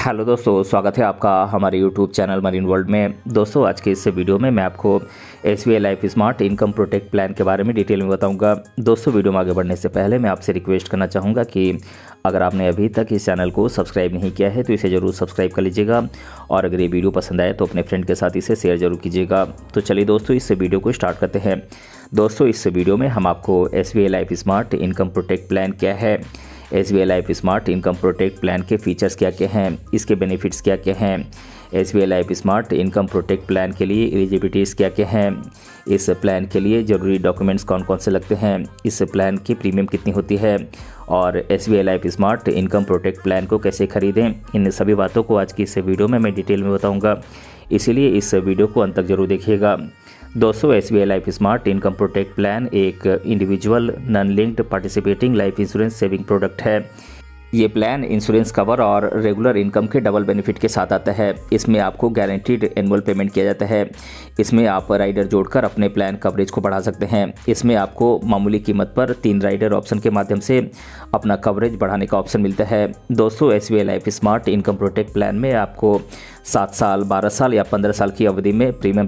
Hello दोस्तों, स्वागत है आपका हमारे यूट्यूब चैनल मरीन वर्ल्ड में। दोस्तों, आज के इस वीडियो में मैं आपको SBI life smart income protect plan के बारे में डिटेल में बताऊंगा। दोस्तों, वीडियो में आगे बढ़ने से पहले मैं आपसे रिक्वेस्ट करना चाहूँगा कि अगर आपने अभी तक इस चैनल को सब्सक्राइब नहीं किया है तो इसे ज़रूर सब्सक्राइब कर लीजिएगा, और अगर ये वीडियो पसंद आए तो अपने फ्रेंड के साथ इसे शेयर जरूर कीजिएगा। तो चलिए दोस्तों, इस वीडियो को स्टार्ट करते हैं। दोस्तों, इस वीडियो में हम आपको SBI life smart income protect plan क्या है, SBI life smart income protect plan के फीचर्स क्या क्या हैं, इसके बेनिफिट्स क्या क्या हैं, SBI life smart income protect plan के लिए एलिजिबिलिटीज़ क्या क्या हैं, इस प्लान के लिए ज़रूरी डॉक्यूमेंट्स कौन कौन से लगते हैं, इस प्लान की प्रीमियम कितनी होती है, और SBI life smart income protect plan को कैसे खरीदें, इन सभी बातों को आज की इस वीडियो में मैं डिटेल में बताऊँगा। इसीलिए इस वीडियो को अंत तक जरूर देखिएगा। दोस्तों, SBI life smart income protect plan एक individual non linked participating life insurance saving product है। ये प्लान इंश्योरेंस कवर और रेगुलर इनकम के डबल बेनिफिट के साथ आता है। इसमें आपको गारंटीड एनुअल पेमेंट किया जाता है। इसमें आप राइडर जोड़कर अपने प्लान कवरेज को बढ़ा सकते हैं। इसमें आपको मामूली कीमत पर 3 राइडर ऑप्शन के माध्यम से अपना कवरेज बढ़ाने का ऑप्शन मिलता है। दोस्तों, SBI life smart income protect plan में आपको 7 साल, 12 साल या 15 साल की अवधि में प्रीमियम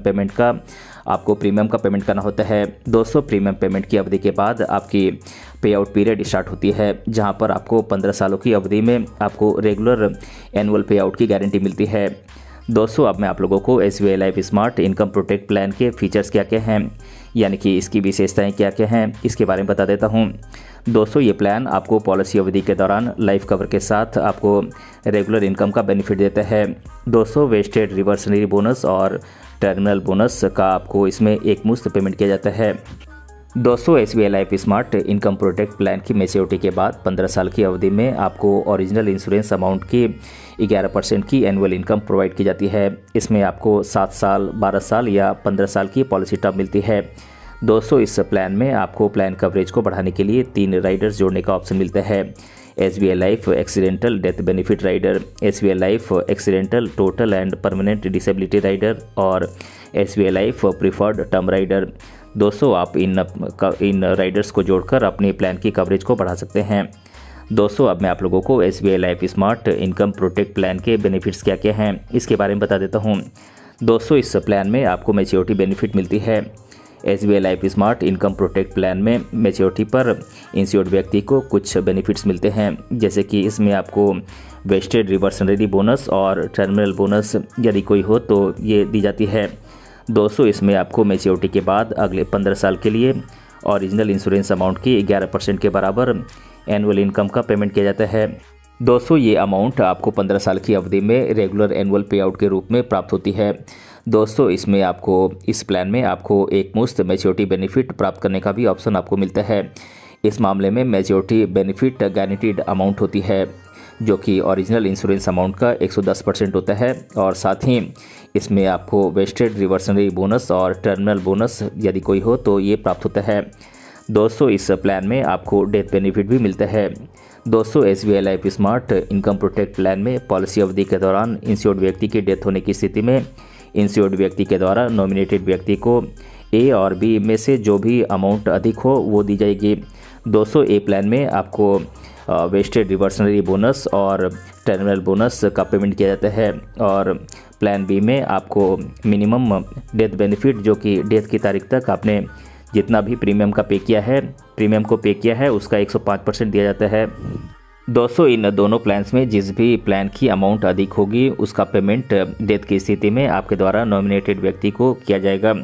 का पेमेंट करना होता है। दोस्तों, प्रीमियम पेमेंट की अवधि के बाद आपकी पे आउट पीरियड स्टार्ट होती है, जहां पर आपको 15 सालों की अवधि में आपको रेगुलर एनुअल पे आउट की गारंटी मिलती है। दोस्तों, अब मैं आप लोगों को SBI life smart income protect plan के फीचर्स क्या क्या हैं, यानी कि इसकी विशेषताएं क्या क्या हैं, इसके बारे में बता देता हूं। दोस्तों, ये प्लान आपको पॉलिसी अवधि के दौरान लाइफ कवर के साथ आपको रेगुलर इनकम का बेनिफिट देता है। दोस्तों, वेस्टेड रिवर्सनरी बोनस और टर्मिनल बोनस का आपको इसमें एक मुश्त पेमेंट किया जाता है। दोस्तों, SBI life smart income protect plan की मैच्योरिटी के बाद 15 साल की अवधि में आपको ओरिजिनल इंश्योरेंस अमाउंट की 11% की एनुअल इनकम प्रोवाइड की जाती है। इसमें आपको 7 साल, 12 साल या 15 साल की पॉलिसी टर्म मिलती है। दोस्तों, इस प्लान में आपको प्लान कवरेज को बढ़ाने के लिए 3 राइडर्स जोड़ने का ऑप्शन मिलता है। SBI life accidental death benefit rider, SBI life accidental total and permanent disability rider और SBI life preferred term rider. दोस्तों, आप इन राइडर्स को जोड़कर अपने प्लान की कवरेज को बढ़ा सकते हैं। दोस्तों, अब मैं आप लोगों को SBI life smart income protect plan के बेनिफिट्स क्या क्या हैं, इसके बारे में बता देता हूं। दोस्तों, इस प्लान में आपको मैच्योरिटी बेनिफिट मिलती है। SBI life smart income protect plan में मैच्योरिटी पर इंश्योर्ड व्यक्ति को कुछ बेनिफिट्स मिलते हैं, जैसे कि इसमें आपको वेस्टेड रिवर्सनरी बोनस और टर्मिनल बोनस यदि कोई हो तो ये दी जाती है। दोस्तों, इसमें आपको मैच्योरिटी के बाद अगले 15 साल के लिए ओरिजिनल इंश्योरेंस अमाउंट की 11% के बराबर एनुअल इनकम का पेमेंट किया जाता है। दोस्तों, ये अमाउंट आपको 15 साल की अवधि में रेगुलर एनुअल पे आउट के रूप में प्राप्त होती है। दोस्तों, इस प्लान में आपको एक मुश्त मैच्योरिटी बेनिफिट प्राप्त करने का भी ऑप्शन आपको मिलता है। इस मामले में मैच्योरिटी बेनिफिट गारंटीड अमाउंट होती है, जो कि ओरिजिनल इंश्योरेंस अमाउंट का 110% होता है, और साथ ही इसमें आपको वेस्टेड रिवर्सनरी बोनस और टर्मिनल बोनस यदि कोई हो तो ये प्राप्त होता है। दोस्तों, इस प्लान में आपको डेथ बेनिफिट भी मिलता है। दोस्तों, SBI life smart income protect plan में पॉलिसी अवधि के दौरान इंश्योर्ड व्यक्ति की डेथ होने की स्थिति में इंश्योर्ड व्यक्ति के द्वारा नॉमिनेटेड व्यक्ति को A और B में से जो भी अमाउंट अधिक हो वो दी जाएगी। दोस्तों, A प्लान में आपको वेस्टेड रिवर्सनरी बोनस और टर्मिनल बोनस का पेमेंट किया जाता है, और प्लान B में आपको मिनिमम डेथ बेनिफिट, जो कि डेथ की तारीख तक आपने जितना भी प्रीमियम को पे किया है उसका 105% दिया जाता है। दोस्तों, इन दोनों प्लान्स में जिस भी प्लान की अमाउंट अधिक होगी उसका पेमेंट डेथ की स्थिति में आपके द्वारा नॉमिनेटेड व्यक्ति को किया जाएगा।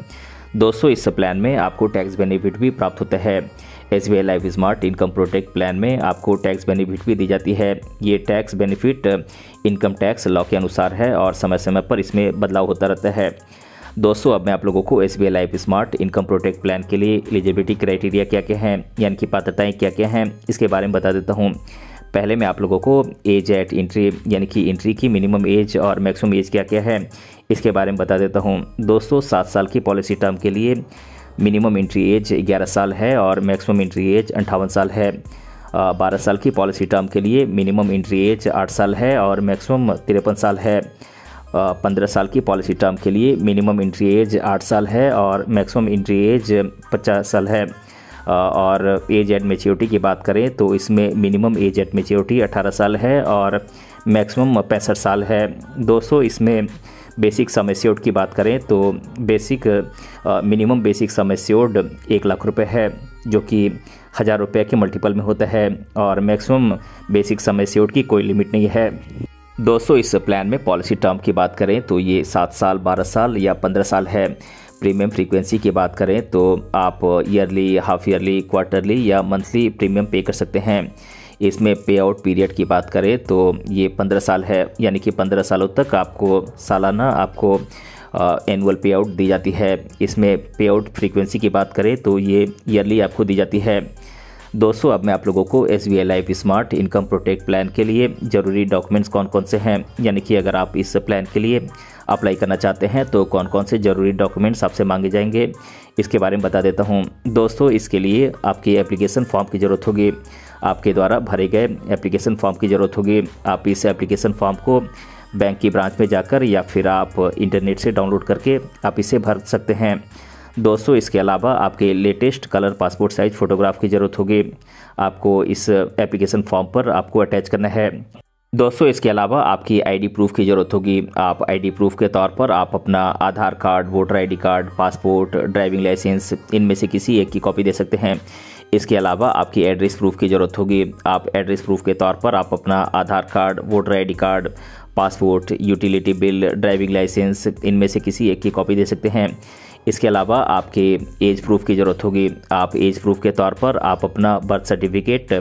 दोस्तों, इस प्लान में आपको टैक्स बेनिफिट भी प्राप्त होता है। SBI life smart income protect plan में आपको टैक्स बेनिफिट भी दी जाती है। ये tax benefit income tax law के अनुसार है और समय समय पर इसमें बदलाव होता रहता है। दोस्तों, अब मैं आप लोगों को SBI life smart income protect plan के लिए एलिजिबिलिटी क्राइटेरिया क्या क्या हैं, यानी कि पात्रताएं क्या क्या हैं, इसके बारे में बता देता हूँ। पहले मैं आप लोगों को एज एट एंट्री, यानी कि एंट्री की मिनिमम एज और मैक्सिमम एज क्या क्या है, इसके बारे में बता देता हूँ। दोस्तों, 7 साल की पॉलिसी टर्म के लिए मिनिमम एंट्री एज 11 साल है और मैक्सिमम एंट्री एज 58 साल है। 12 साल की पॉलिसी टर्म के लिए मिनिमम एंट्री एज 8 साल है और मैक्सिमम 53 साल है। 15 साल की पॉलिसी टर्म के लिए मिनिमम एंट्री एज 8 साल है और मैक्सिमम एंट्री एज 50 साल है। और एज एट मेच्योरिटी की बात करें तो इसमें मिनिमम एज एट मेच्योरिटी 18 साल है और मैक्सिमम 65 साल है। दोस्तों इसमें बेसिक सम एश्योर्ड की बात करें तो minimum basic sum assured 1 lakh रुपए है, जो कि 1000 रुपये के मल्टीपल में होता है, और मैक्सिमम बेसिक सम एश्योर्ड की कोई लिमिट नहीं है। दोस्तों इस प्लान में पॉलिसी टर्म की बात करें तो ये 7 साल, 12 साल या 15 साल है। प्रीमियम फ्रीक्वेंसी की बात करें तो आप ईयरली, हाफ ईयरली, क्वार्टरली या मंथली प्रीमियम पे कर सकते हैं। इसमें पे आउट पीरियड की बात करें तो ये 15 साल है, यानी कि 15 सालों तक आपको सालाना एनुअल पे आउट दी जाती है। इसमें पे आउट फ्रीक्वेंसी की बात करें तो ये ईयरली आपको दी जाती है। दोस्तों अब मैं आप लोगों को SBI life smart income protect plan के लिए ज़रूरी डॉक्यूमेंट्स कौन कौन से हैं, यानी कि अगर आप इस प्लान के लिए अप्लाई करना चाहते हैं तो कौन कौन से ज़रूरी डॉक्यूमेंट्स आपसे मांगे जाएंगे, इसके बारे में बता देता हूं। दोस्तों इसके लिए आपकी एप्लीकेशन फॉर्म की ज़रूरत होगी, आपके द्वारा भरे गए एप्लीकेशन फॉर्म की ज़रूरत होगी। आप इस एप्लीकेशन फॉर्म को बैंक की ब्रांच में जाकर या फिर आप इंटरनेट से डाउनलोड करके आप इसे भर सकते हैं। दोस्तों इसके अलावा आपके latest colour passport size photograph की ज़रूरत होगी, आपको इस एप्लीकेशन फॉर्म पर आपको अटैच करना है। दोस्तों इसके अलावा आपकी आईडी प्रूफ की ज़रूरत होगी। आप आईडी प्रूफ के तौर पर आप अपना Aadhaar card, voter ID card, passport, driving licence, इनमें से किसी एक की कॉपी दे सकते हैं। इसके अलावा आपकी एड्रेस प्रूफ की ज़रूरत होगी। आप एड्रेस प्रूफ के तौर पर आप अपना Aadhaar card, voter ID card, passport, utility bill, driving licence, इनमें से किसी एक की कॉपी दे सकते हैं। इसके अलावा आपके एज प्रूफ की ज़रूरत होगी। आप एज प्रूफ के तौर पर आप अपना बर्थ सर्टिफिकेट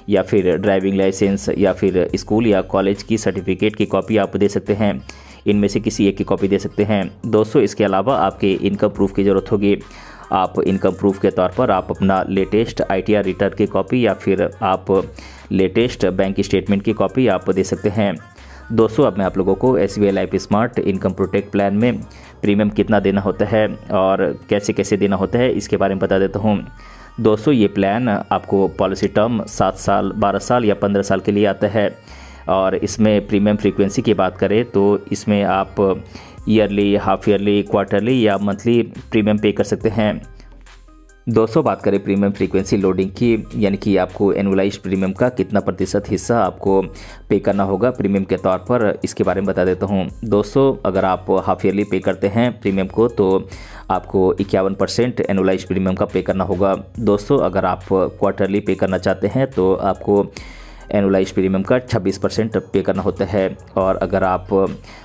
या फिर ड्राइविंग लाइसेंस या फिर स्कूल या कॉलेज की सर्टिफिकेट की कॉपी आप दे सकते हैं, इनमें से किसी एक की कॉपी दे सकते हैं। दोस्तों इसके अलावा आपके इनकम प्रूफ की ज़रूरत होगी। आप इनकम प्रूफ के तौर पर आप अपना लेटेस्ट ITR रिटर्न की कॉपी या फिर आप लेटेस्ट बैंक स्टेटमेंट की कॉपी आप दे सकते हैं। दोस्तों अब मैं आप लोगों को SBI life smart income protect plan में प्रीमियम कितना देना होता है और कैसे कैसे देना होता है, इसके बारे में बता देता हूँ। दोस्तों ये प्लान आपको पॉलिसी टर्म 7 साल, 12 साल या 15 साल के लिए आता है, और इसमें प्रीमियम फ्रीक्वेंसी की बात करें तो इसमें आप ईयरली, हाफ ईयरली, क्वार्टरली या मंथली प्रीमियम पे कर सकते हैं। दोस्तों बात करें प्रीमियम फ्रीक्वेंसी लोडिंग की, यानी कि आपको एनुअलाइज्ड प्रीमियम का कितना प्रतिशत हिस्सा आपको पे करना होगा प्रीमियम के तौर पर, इसके बारे में बता देता हूँ। दोस्तों अगर आप हाफ ईयरली पे करते हैं प्रीमियम को तो आपको 51% एनुअलाइज्ड प्रीमियम का पे करना होगा। दोस्तों अगर आप क्वार्टरली पे करना चाहते हैं तो आपको एनुअलाइज्ड प्रीमियम का 26% पे करना होता है, और अगर आप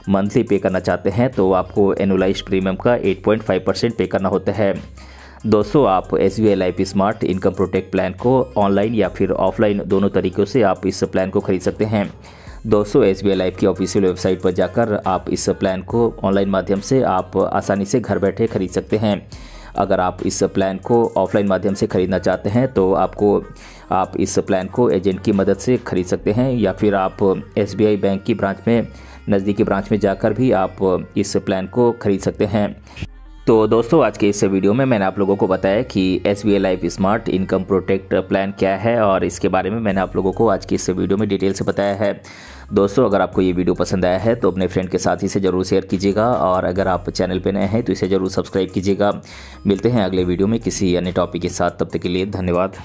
मंथली पे करना चाहते हैं तो आपको एनुअलाइज्ड प्रीमियम का 8.5% पे करना होता है। दोस्तों आप SBI life smart income protect plan को ऑनलाइन या फिर ऑफलाइन दोनों तरीक़ों से आप इस प्लान को खरीद सकते हैं। दोस्तों SBI लाइफ की ऑफिशियल वेबसाइट पर जाकर आप इस प्लान को ऑनलाइन माध्यम से आप आसानी से घर बैठे खरीद सकते हैं। अगर आप इस प्लान को ऑफलाइन माध्यम से ख़रीदना चाहते हैं तो आप इस प्लान को एजेंट की मदद से ख़रीद सकते हैं, या फिर आप SBI बैंक की ब्रांच में, नज़दीकी ब्रांच में जाकर भी आप इस प्लान को ख़रीद सकते हैं। तो दोस्तों आज के इस वीडियो में मैंने आप लोगों को बताया कि SBI life smart income protect plan क्या है, और इसके बारे में मैंने आप लोगों को आज की इस वीडियो में डिटेल से बताया है। दोस्तों अगर आपको ये वीडियो पसंद आया है तो अपने फ्रेंड के साथ इसे ज़रूर शेयर कीजिएगा, और अगर आप चैनल पर नए हैं तो इसे ज़रूर सब्सक्राइब कीजिएगा। मिलते हैं अगले वीडियो में किसी अन्य टॉपिक के साथ, तब तक के लिए धन्यवाद।